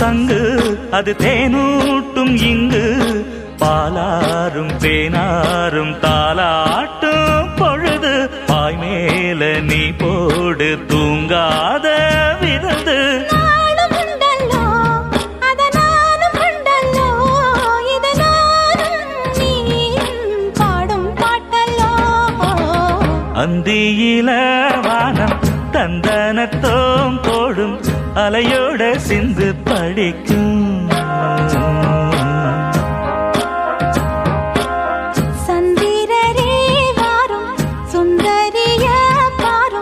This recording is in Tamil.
சங்கு அது தேனூட்டும் இங்கு பாலாரும் தேனாரும் தாலாட்டும் பொழுது பாய் மேல நீ போடு தூங்காத விருந்து அந்தியில வானம் தந்தனத்தோம் போடும் அலையோட சிந்து படிக்கும்